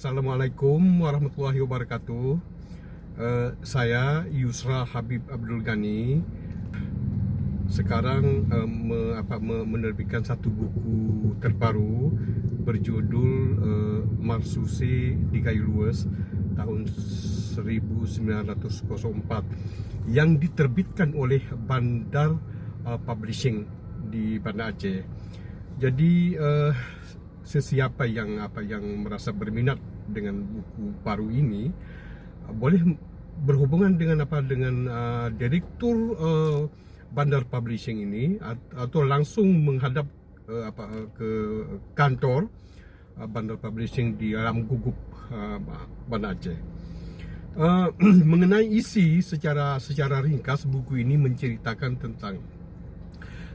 Assalamualaikum warahmatullahi wabarakatuh. Saya Yusra Habib Abdul Ghani. Sekarang menerbitkan satu buku terbaru berjudul Marsusi di Kayu Luas tahun 1904 yang diterbitkan oleh Bandar Publishing di Banda Aceh. Jadi sesiapa yang merasa berminat dengan buku baru ini boleh berhubungan dengan direktur Bandar Publishing ini atau langsung menghadap ke kantor Bandar Publishing di Alam Gugup, Banda Aceh. Mengenai isi secara ringkas, buku ini menceritakan tentang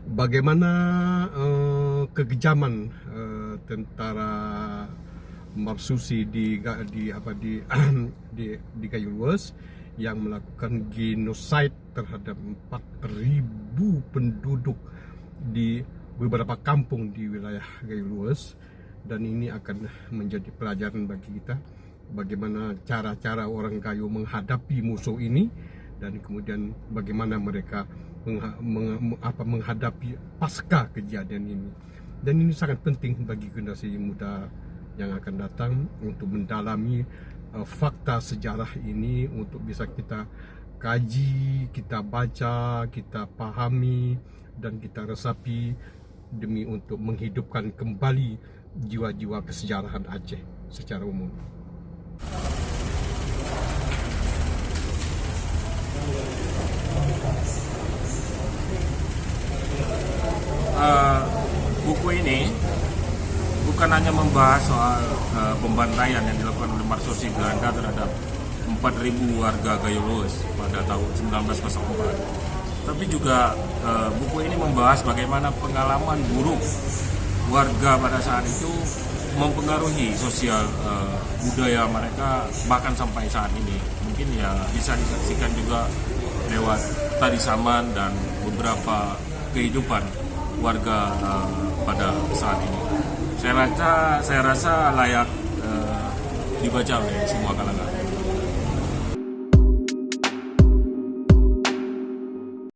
bagaimana kekejaman tentara Marsusi di Kayu Luas yang melakukan genosid terhadap 4.000 penduduk di beberapa kampung di wilayah Kayu Luas, dan ini akan menjadi pelajaran bagi kita bagaimana cara-cara orang Kayu menghadapi musuh ini, dan kemudian bagaimana mereka menghadapi pasca kejadian ini. Dan ini sangat penting bagi generasi muda yang akan datang untuk mendalami fakta sejarah ini, untuk bisa kita kaji, kita baca, kita pahami, dan kita resapi demi untuk menghidupkan kembali jiwa-jiwa kesejarahan Aceh secara umum. Buku ini bukan hanya membahas soal pembantaian yang dilakukan oleh Marsusi Belanda terhadap 4.000 warga Kayu Luas pada tahun 1904, tapi juga buku ini membahas bagaimana pengalaman buruk warga pada saat itu mempengaruhi sosial budaya mereka bahkan sampai saat ini. Mungkin ya bisa disaksikan juga lewat tari saman dan beberapa kehidupan warga pada saat ini. Saya rasa layak dibaca oleh semua kalangan.